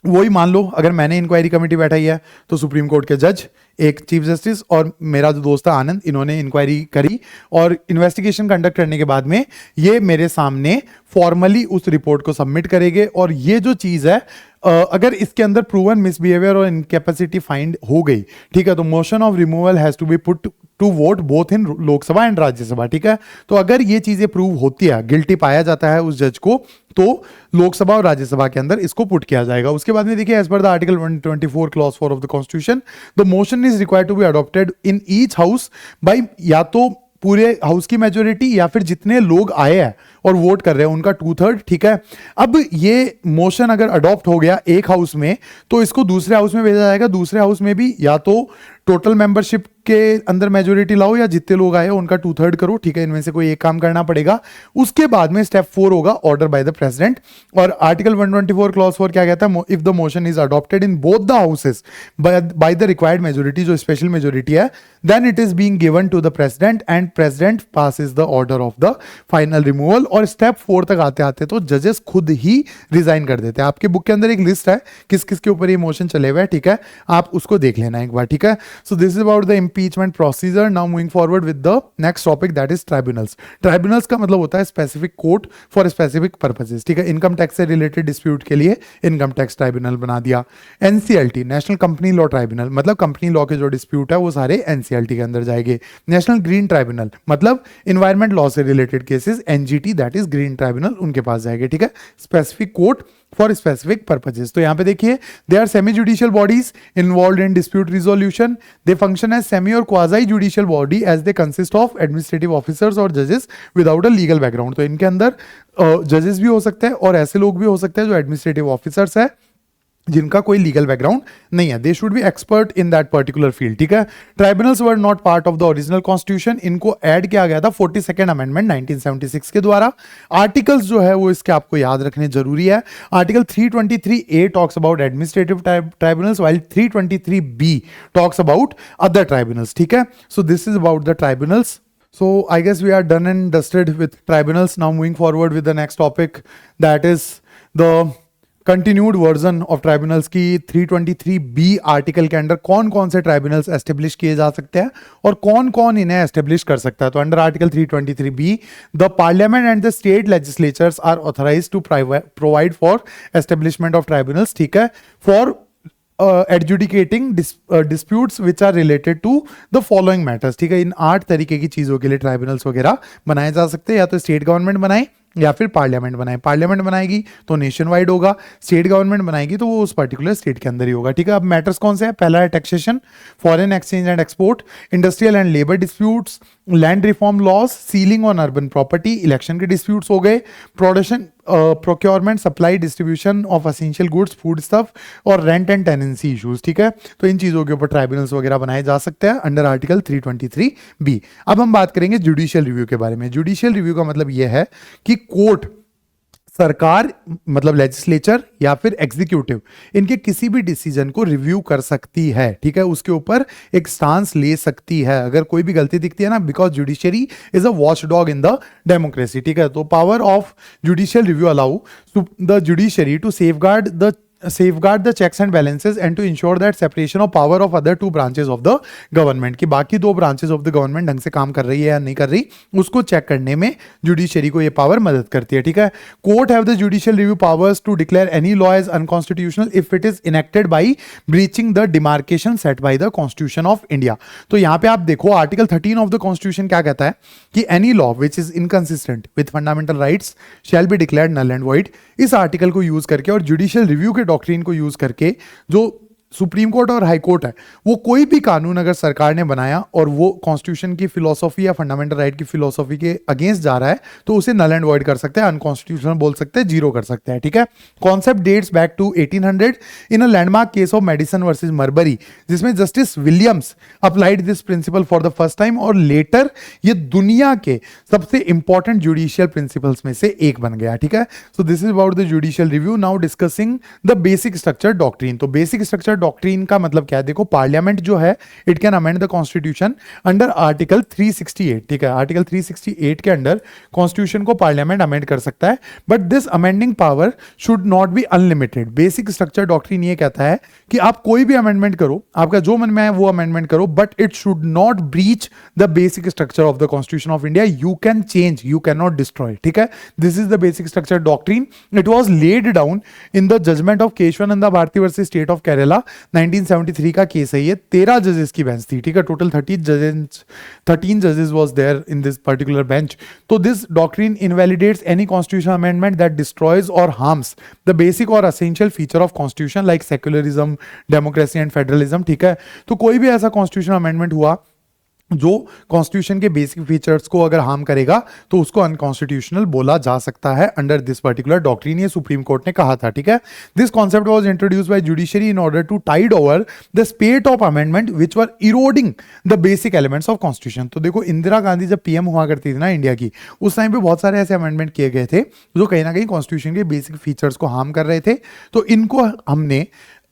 वही मान लो अगर मैंने इंक्वायरी कमेटी बैठाई है तो सुप्रीम कोर्ट के जज, एक चीफ जस्टिस और मेरा जो दोस्त है आनंद, इन्होंने इंक्वायरी करी और इन्वेस्टिगेशन कंडक्ट करने के बाद में ये मेरे सामने फॉर्मली उस रिपोर्ट को सबमिट करेंगे। और ये जो चीज है अगर इसके अंदर प्रूवन मिसबिहेवियर और इनकैपेसिटी फाइंड हो गई, ठीक है, तो motion of removal has to be put to vote both in Lok Sabha and Rajya Sabha, ठीक है। तो अगर ये चीजें प्रूव होती है, गिल्टी पाया जाता है उस जज को, तो लोकसभा और राज्यसभा के अंदर इसको पुट किया जाएगा। उसके बाद में देखिए एज पर the article 124 clause 4 of the constitution, the motion is required to be adopted in each house by या तो पूरे हाउस की मेजोरिटी या फिर जितने लोग आए हैं और वोट कर रहे हैं उनका 2/3, ठीक है। अब ये मोशन अगर अडॉप्ट हो गया एक हाउस में तो इसको दूसरे हाउस में भेजा जाएगा। दूसरे हाउस में भी या तो टोटल मेंबरशिप के अंदर मेजोरिटी लाओ या जितने लोग आए उनका 2/3 करो, ठीक है। इनमें से कोई एक काम करना पड़ेगा। उसके बाद में स्टेप 4 होगा ऑर्डर बाय द प्रेसिडेंट। और आर्टिकल 124 क्लॉज 4 क्या कहता है, if the motion is adopted in both the houses by the required majority, जो स्पेशल मेजोरिटी है, then it is being given to the president and president passes the order of the final removal. और स्टेप 4 तक आते आते तो जजेस खुद ही रिजाइन कर देते हैं। आपके बुक के अंदर एक लिस्ट है किस किस के ऊपर ये मोशन चले हुए हैं, ठीक है, आप उसको देख लेना एक बार, ठीक है। So this is about the impeachment procedure. Now moving forward with the next topic, that is tribunals. Tribunals का मतलब होता है specific court for specific purposes, ठीक है। इनकम टैक्स से रिलेटेड डिस्प्यूट के लिए इनकम टैक्स ट्राइब्यूनल बना दिया। NCLT national company law tribunal, मतलब कंपनी लॉ के जो डिस्प्यूट है वो सारे NCLT के अंदर जाएंगे। नेशनल ग्रीन ट्राइब्यूनल मतलब इन्वायरमेंट लॉ से related cases, NGT that is green tribunal, उनके पास जाएंगे, ठीक है। Specific court for specific purposes. तो यहां पे देखिए they are semi judicial bodies involved in dispute resolution, they function as semi और quasi judicial body as they consist of administrative officers और जजेस विदाउट अ लीगल बैकग्राउंड। तो इनके अंदर जजेस भी हो सकते हैं और ऐसे लोग भी हो सकते हैं जो एडमिनिस्ट्रेटिव ऑफिसर्स है जिनका कोई लीगल बैकग्राउंड नहीं है, they should be expert in that particular field, ठीक है। Tribunals were not part of the original constitution, इनको ऐड किया गया था 42nd अमेंडमेंट 1976 के द्वारा। आर्टिकल्स जो है वो इसके आपको याद रखने जरूरी है। Article 323A talks about administrative tribunals, while 323B talks about other tribunals, ठीक है। So this is about the tribunals. So I guess we are done and dusted with tribunals. Now moving forward with the next topic, that is the continued version of tribunals की 323B आर्टिकल के अंडर कौन कौन से ट्राइब्यूनल्स एस्टेब्लिश किए जा सकते हैं और कौन कौन इन्हें एस्टेब्लिश कर सकता है। तो under article 323B the parliament and the state legislatures are authorise to provide for establishment of tribunals, ठीक है, for adjudicating disputes which are related to the following matters, ठीक है। इन 8 तरीके की चीजों के लिए ट्राइब्यूनल्स वगैरह बनाए जा सकते हैं, या तो स्टेट गवर्नमेंट बनाए या फिर पार्लियामेंट बनाए। पार्लियामेंट बनाएगी तो नेशन वाइड होगा, स्टेट गवर्नमेंट बनाएगी तो वो उस पर्टिकुलर स्टेट के अंदर ही होगा, ठीक है। अब मैटर्स कौन से हैं? पहला है taxation, foreign exchange and export, industrial and labour disputes, land reform laws, ceiling on urban property, election के डिस्प्यूट्स हो गए, production procurement, supply, distribution of essential goods, food stuff और रेंट एंड टेनेंसी इश्यूज, ठीक है। तो इन चीजों के ऊपर ट्राइब्यूनल्स वगैरह बनाए जा सकते हैं अंडर आर्टिकल 323B। अब हम बात करेंगे जुडिशियल रिव्यू के बारे में। जुडिशियल रिव्यू का मतलब यह है कि कोर्ट, सरकार मतलब लेजिस्लेचर या फिर एग्जीक्यूटिव, इनके किसी भी डिसीजन को रिव्यू कर सकती है, ठीक है, उसके ऊपर एक स्टांस ले सकती है अगर कोई भी गलती दिखती है ना, because judiciary is a watch dog in the democracy, ठीक है। तो power of judicial review allow the judiciary to safeguard the checks and balances and to ensure that separation of power of other two branches of the government, कि बाकी दो branches of the government ढंग से काम कर रही है या नहीं कर रही, उसको चेक करने में जुडिशरी को ये पावर मदद करती है, ठीक है। Court have the judicial review powers to declare any law as unconstitutional if it is enacted by breaching the demarcation set by the constitution of India. तो यहां पे आप देखो आर्टिकल 13 ऑफ द कॉन्स्टिट्यूशन क्या कहता है कि any law which is inconsistent with fundamental rights shall be declared null and void. इस आर्टिकल को यूज करके और जुडिशियल रिव्यू के डॉक्ट्रिन को यूज करके जो सुप्रीम कोर्ट और हाई कोर्ट है, वो कोई भी कानून अगर सरकार ने बनाया और वो कॉन्स्टिट्यूशन की फिलोसॉफी या फंडामेंटल राइट की फिलोसॉफी के अगेंस्ट जा रहा है तो उसे नल एंड वॉइड कर सकते हैं, अनकॉन्स्टिट्यूशनल बोल सकते हैं, जीरो कर सकते हैं, ठीक है। Concept dates back to 1800 in a landmark case of Madison versus Marbury, जिसमें justice Williams applied this principle for the first time और लेटर ये दुनिया के सबसे इंपॉर्टेंट जुडिशियल प्रिंसिपल्स में से एक बन गया, ठीक है। So this is about the judicial review. Now discussing the basic structure doctrine. तो बेसिक स्ट्रक्चर डॉक्ट्रिन का मतलब क्या है? देखो, पार्लियामेंट जो है it can amend the constitution under article 368, ठीक है। आर्टिकल 368 के अंडर कॉन्स्टिट्यूशन को पार्लियामेंट अमेंड कर सकता है, but this amending power should not be unlimited. Basic structure doctrine ये कहता है कि आप कोई भी अमेंडमेंट करो, आपका जो मन में आए वो अमेंडमेंट करो, but it should not breach the basic structure of the constitution of India. You can change, you can not destroy, ठीक है। This is the basic structure doctrine. It was laid down in the judgment of Kesavananda Bharati versus state of Kerala, 1973 का केस है ये। 13 जजेस की बेंच थी, ठीक है। टोटल 13 जजेस was there in this particular bench. तो this doctrine invalidates any constitutional amendment that destroys और हार्म्स द बेसिक और essential feature of constitution like secularism, democracy and federalism, ठीक है। तो कोई भी ऐसा कॉन्स्टिट्यूशनल अमेंडमेंट हुआ जो कॉन्स्टिट्यूशन के बेसिक फीचर्स को अगर हार्म करेगा तो उसको अनकॉन्स्टिट्यूशनल बोला जा सकता है अंडर दिस पर्टिकुलर डॉक्ट्रिन। ये सुप्रीम कोर्ट ने कहा था, ठीक है। This concept was introduced by judiciary in order to tide over the spate of amendment which were eroding the basic elements of constitution. तो देखो, इंदिरा गांधी जब पीएम हुआ करती थी ना इंडिया की, उस टाइम पे बहुत सारे ऐसे अमेंडमेंट किए गए थे जो कहीं ना कहीं कॉन्स्टिट्यूशन के बेसिक फीचर्स को हार्म कर रहे थे। तो इनको हमने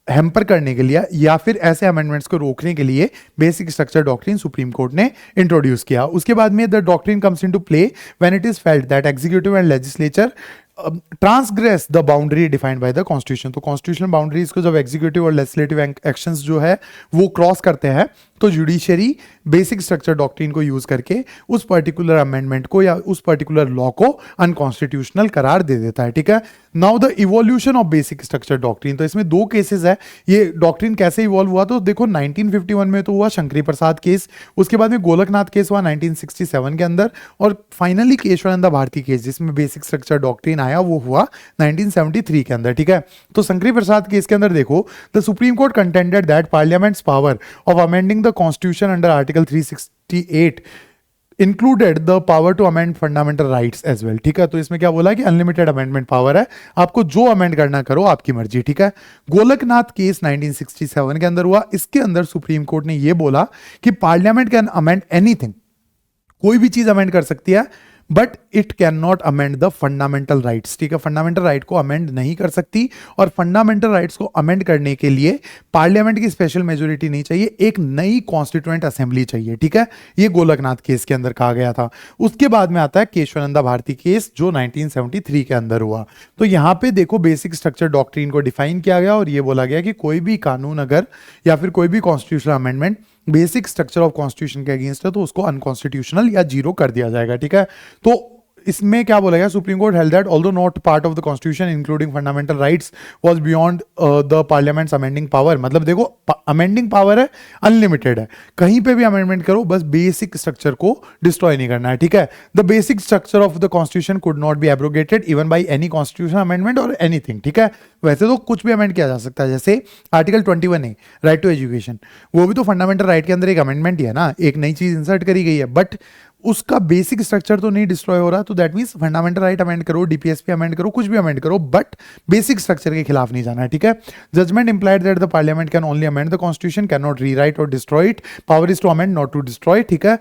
हैम्पर करने के लिए या फिर ऐसे अमेंडमेंट्स को रोकने के लिए basic structure doctrine supreme court ने इंट्रोड्यूस किया। उसके बाद में the doctrine comes into play when it is felt that executive and legislature transgress the boundary defined by the constitution. तो कॉन्स्टिट्यूशनल बाउंड्रीज को जब एग्जीक्यूटिव और लेजिस्लेटिव एक्शंस जो है वो क्रॉस करते हैं तो जुडिशरी बेसिक स्ट्रक्चर डॉक्ट्रिन को यूज करके उस पर्टिकुलर अमेंडमेंट को या उस पर्टिकुलर लॉ को अनकॉन्स्टिट्यूशनल करार दे देता है, ठीक है। Now the evolution of basic structure doctrine. तो इसमें दो केसेस है। ये डॉक्ट्रिन कैसे इवॉल्व हुआ? तो देखो, 1951 में तो हुआ शंकरी प्रसाद केस, उसके बाद में गोलकनाथ केस हुआ 1967 के अंदर, और फाइनली केशवानंदा भारती केस जिसमें बेसिक स्ट्रक्चर डॉक्ट्रिन आया वो हुआ 1973 के अंदर, ठीक है। तो शंकरी प्रसाद केस के अंदर देखो, the supreme court contended that parliament's power of amending the constitution under article 368 included the power to amend fundamental rights as well. ठीक है, तो इसमें क्या बोला कि अनलिमिटेड अमेंडमेंट पावर है, आपको जो अमेंड करना करो, आपकी मर्जी। ठीक है, गोलकनाथ केस 1967 के अंदर हुआ। इसके अंदर सुप्रीम कोर्ट ने यह बोला कि पार्लियामेंट कैन अमेंड एनीथिंग, कोई भी चीज अमेंड कर सकती है, but it can not amend the fundamental rights. ठीक है, फंडामेंटल राइट को अमेंड नहीं कर सकती, और फंडामेंटल राइट्स को अमेंड करने के लिए पार्लियामेंट की स्पेशल मेजोरिटी नहीं चाहिए, एक नई कॉन्स्टिट्यूएंट असेंबली चाहिए। ठीक है, ये गोलकनाथ केस के अंदर कहा गया था। उसके बाद में आता है केशवानंदा भारती केस, जो 1973 के अंदर हुआ। तो यहां पे देखो बेसिक स्ट्रक्चर डॉक्ट्रिन को डिफाइन किया गया और ये बोला गया कि कोई भी कानून अगर या फिर कोई भी constitutional amendment basic structure of constitution के अगेंस्ट है तो उसको अनकॉन्स्टिट्यूशनल या जीरो कर दिया जाएगा। ठीक है, तो इसमें क्या बोला गया, supreme court held that although not part of the constitution including fundamental rights was beyond the parliaments amending power. मतलब देखो अमेंडिंग पावर है, अनलिमिटेड है, कहीं पे भी अमेंडमेंट करो, बस बेसिक स्ट्रक्चर को डिस्ट्रॉय नहीं करना है। ठीक है, the basic structure of the constitution could not be abrogated even by any constitution amendment और एनीथिंग। ठीक है, वैसे तो कुछ भी अमेंड किया जा सकता है, जैसे article 21A right to education, वो भी तो फंडामेंटल राइट के अंदर एक अमेंडमेंट ही है ना, एक नई चीज इंसर्ट करी गई है, बट उसका बेसिक स्ट्रक्चर तो नहीं डिस्ट्रॉय हो रहा। तो that means fundamental right amend करो, डीपीएसपी अमेंड करो, कुछ भी अमेंड करो, बट बेसिक स्ट्रक्चर के खिलाफ नहीं जाना है। ठीक है, judgment implied that the parliament can only amend the constitution, can not rewrite और destroy it, power is to amend not to destroy. ठीक है,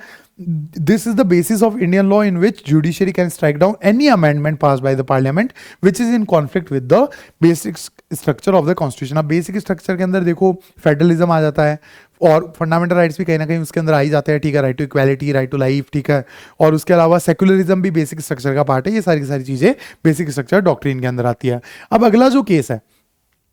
this is the basis of Indian law in which judiciary can strike down any amendment passed by the parliament which is in conflict with the basic structure of the constitution। अब basic structure के अंदर देखो फेडरलिज्म आ जाता है और फंडामेंटल राइट्स भी कहीं ना कहीं उसके अंदर आ ही जाते हैं। ठीक है, right to equality, right to life. ठीक है, और उसके अलावा सेक्युलरिज्म भी बेसिक स्ट्रक्चर का पार्ट है। ये सारी की सारी चीजें बेसिक स्ट्रक्चर डॉक्ट्रिन के अंदर आती है। अब अगला जो केस है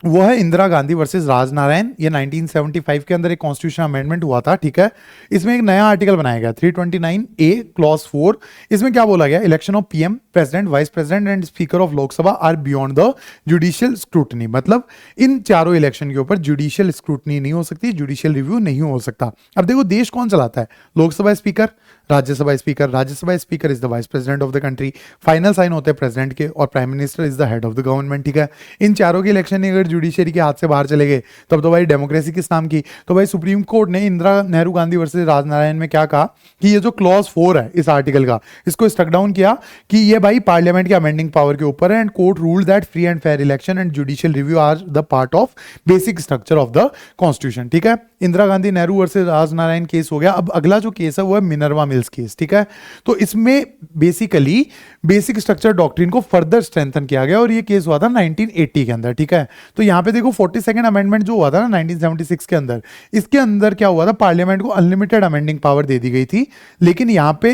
वो है इंदिरा गांधी वर्सेस राजनारायण। ये 1975 के अंदर एक कॉन्स्टिट्यूशन अमेंडमेंट हुआ था। ठीक है, इसमें एक नया आर्टिकल बनाया गया 329A क्लॉज 4। इसमें क्या बोला गया, election of PM, president, vice president and speaker of Lok Sabha are beyond the judicial scrutiny. मतलब इन चारों इलेक्शन के ऊपर जुडिशियल स्क्रूटनी नहीं हो सकती, जुडिशियल रिव्यू नहीं हो सकता। अब देखो देश कौन चलाता है, Lok Sabha speaker, Rajya Sabha speaker. Rajya Sabha speaker is the vice president of the country, final sign होते हैं प्रेसिडेंट के, और prime minister is the head of the government. ठीक है, इन चारों के इलेक्शन अगर जुडिशियरी के हाथ से बाहर चले गए तब तो भाई डेमोक्रेसी किस नाम की। तो भाई सुप्रीम कोर्ट ने इंदिरा नेहरू गांधी वर्सेस राजनारायण में क्या कहा कि ये जो क्लॉज 4 है इस आर्टिकल का, इसको स्ट्रक डाउन किया कि ये भाई पार्लियामेंट के अमेंडिंग पावर के ऊपर है, and court ruled that free and fair election and judicial review are the part of basic structure of the constitution. ठीक है, इंदिरा गांधी नेहरू वर्सेस राजनारायण केस हो गया। अब अगला जो केस है वो है मिनर्वा मिल्स केस। ठीक है, तो इसमें बेसिकली बेसिक स्ट्रक्चर डॉक्ट्रिन को फर्दर स्ट्रेंथन किया गया और ये केस हुआ था 1980 के अंदर। ठीक है, तो यहां पे देखो 42nd अमेंडमेंट जो हुआ था ना 1976 के अंदर, इसके अंदर क्या हुआ था, पार्लियामेंट को अनलिमिटेड अमेंडिंग पावर दे दी गई थी। लेकिन यहां पे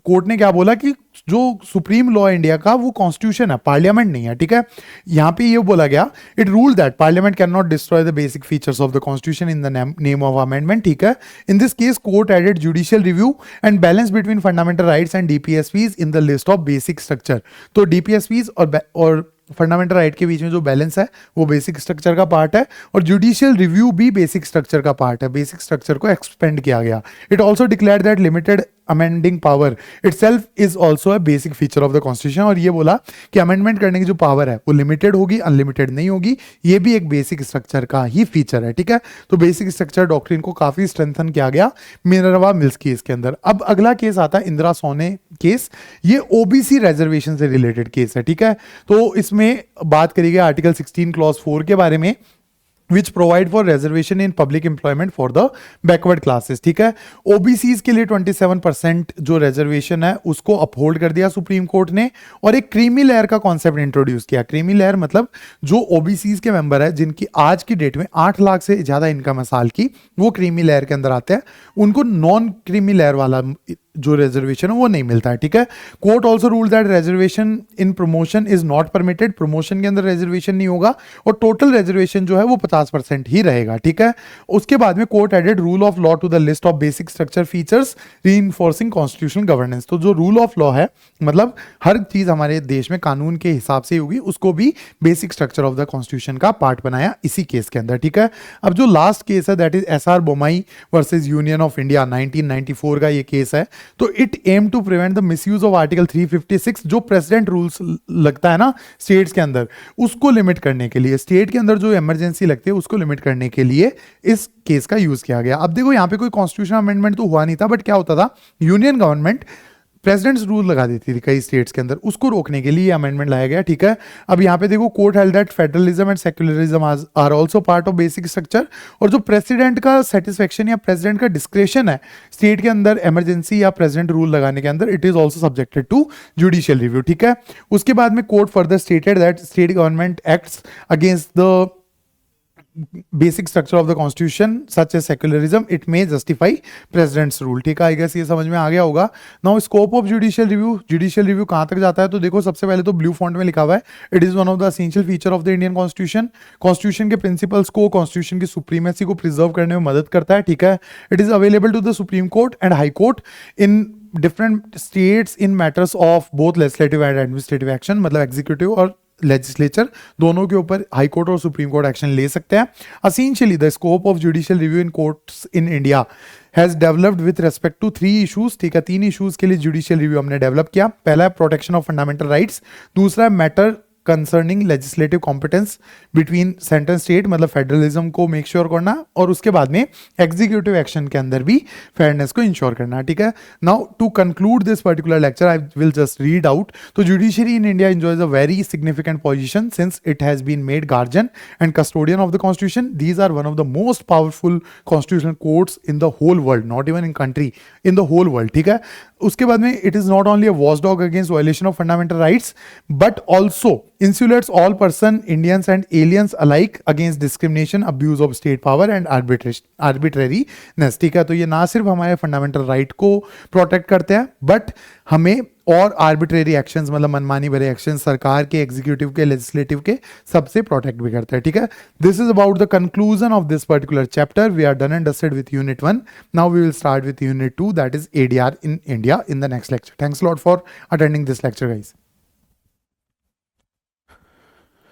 कोर्ट ने क्या बोला कि जो सुप्रीम लॉ इंडिया का वो कॉन्स्टिट्यूशन है, पार्लियामेंट नहीं है। ठीक है, यहां पे ये बोला गया, it rule that parliament can not destroy the basic features of the constitution in the name of amendment. ठीक है, in this case court added judicial review and balance between fundamental rights and DPSPs in the list of basic structure. तो डीपीएसपीज और फंडामेंटल राइट के बीच में जो बैलेंस है वो बेसिक स्ट्रक्चर का पार्ट है, और जुडिशियल रिव्यू भी बेसिक स्ट्रक्चर का पार्ट है। बेसिक स्ट्रक्चर को एक्सपेंड किया गया। It also declare that limited amending power itself is also a basic feature of the constitution. और ये बोला कि अमेंडमेंट करने की जो पावर है वो लिमिटेड होगी, अनलिमिटेड नहीं होगी। ये भी एक बेसिक स्ट्रक्चर का ही फीचर है। ठीक है, तो बेसिक स्ट्रक्चर डॉक्ट्रिन को काफी स्ट्रेंथन किया गया मिनर्वा मिल्स केस के अंदर। अब अगला केस आता है इंदिरा सोने केस। ये ओबीसी रिजर्वेशन से रिलेटेड केस है। ठीक है, तो इसमें बात करी गई आर्टिकल 16 क्लॉज 4 के बारे में, which provide for reservation in public employment for the backward classes। ठीक है, ओबीसीज के लिए 27% जो रिजर्वेशन है उसको अपहोल्ड कर दिया सुप्रीम कोर्ट ने, और एक क्रीमी लेयर का कॉन्सेप्ट इंट्रोड्यूस किया। क्रीमी लेयर मतलब जो ओबीसीज के मेंबर है जिनकी आज की डेट में 8 लाख से ज्यादा इनकम है साल की, वो क्रीमी लेयर के अंदर आते हैं, उनको नॉन क्रीमी लेयर वाला जो रिजर्वेशन है वो नहीं मिलता है। ठीक है, court also rule that reservation in promotion is not permitted, promotion के अंदर रिजर्वेशन नहीं होगा, और टोटल रिजर्वेशन जो है वो 50% ही रहेगा। ठीक है, उसके बाद में court added rule of law to the list of basic structure features reinforcing constitutional governance. तो जो रूल ऑफ लॉ है मतलब हर चीज हमारे देश में कानून के हिसाब से होगी, उसको भी basic structure of the constitution का पार्ट बनाया इसी केस के अंदर। ठीक है, अब जो लास्ट केस है that is SR Bommai versus union of India 1994 का ये केस है। तो it aim to prevent the misuse of article 356, जो प्रेसिडेंट रूल्स लगता है ना स्टेट्स के अंदर, उसको लिमिट करने के लिए, स्टेट के अंदर जो इमरजेंसी लगती है उसको लिमिट करने के लिए इस केस का यूज किया गया। अब देखो यहाँ पे कोई कॉन्स्टिट्यूशन अमेंडमेंट तो हुआ नहीं था, बट क्या होता था, यूनियन गवर्नमेंट प्रेसिडेंट्स रूल लगा देती थी कई स्टेट्स के अंदर, उसको रोकने के लिए अमेंडमेंट लाया गया। ठीक है, अब यहाँ पे देखो court held that federalism and secularism are also part of basic structure, और जो प्रेसिडेंट का सेटिस्फेक्शन या प्रेसिडेंट का डिस्क्रेशन है स्टेट के अंदर इमरजेंसी या प्रेसिडेंट रूल लगाने के अंदर, it is also subjected to judicial review. ठीक है, उसके बाद में court further stated that state government acts against the basic structure of the constitution such as secularism, it may justify president's rule. ठीक है, आई गेस ये समझ में आ गया होगा। Now scope of judicial review, judicial review कहां तक जाता है, तो देखो सबसे पहले तो ब्लू फॉन्ट में लिखा हुआ है, it is one of the essential feature of the Indian constitution, constitution के प्रिंसिपल्स को, कॉन्स्टिट्यूशन की सुप्रीमेसी को प्रिजर्व करने में मदद करता है। ठीक है, it is available to the supreme court and high court in different states in matters of both legislative and administrative action, मतलब एग्जीक्यूटिव और लेजिस्लेचर दोनों के ऊपर हाई कोर्ट और सुप्रीम कोर्ट एक्शन ले सकते हैं। Essentially the scope of judicial review in courts in India has developed with respect to 3 issues. ठीक है, 3 इशूज के लिए जुडिशियल रिव्यू हमने डेवलप किया। पहला है प्रोटेक्शन ऑफ फंडामेंटल राइट्स, दूसरा है matter concerning legislative competence between central state, मतलब फेडरलिज्म को मेक श्योर करना, और उसके बाद में एग्जीक्यूटिव एक्शन के अंदर भी फेयरनेस को इंश्योर करना। ठीक है, now to conclude this particular lecture I will just read out. तो judiciary in India enjoys a very significant position since it has been made guardian and custodian of the constitution. These are one of the most powerful constitutional courts in the whole world, not even in country, in the whole world. ठीक है, उसके बाद में it is not only a watchdog against violation of fundamental rights but also insulates all person, Indians and aliens alike against discrimination, abuse of state power and arbitrariness. ठीक है, तो ये ना सिर्फ हमारे फंडामेंटल राइट को प्रोटेक्ट करते हैं, बट हमें और आर्बिट्रेरी एक्शंस, मतलब मनमानी भरे एक्शंस सरकार के, एग्जीक्यूटिव के, लेजिस्लेटिव के, सबसे प्रोटेक्ट भी करता है। ठीक है, this is about the conclusion of this particular chapter. We are done and dusted with unit 1. Now we will start with unit 2, that is ADR in India, in the next lecture. Thanks a lot for attending this lecture, guys.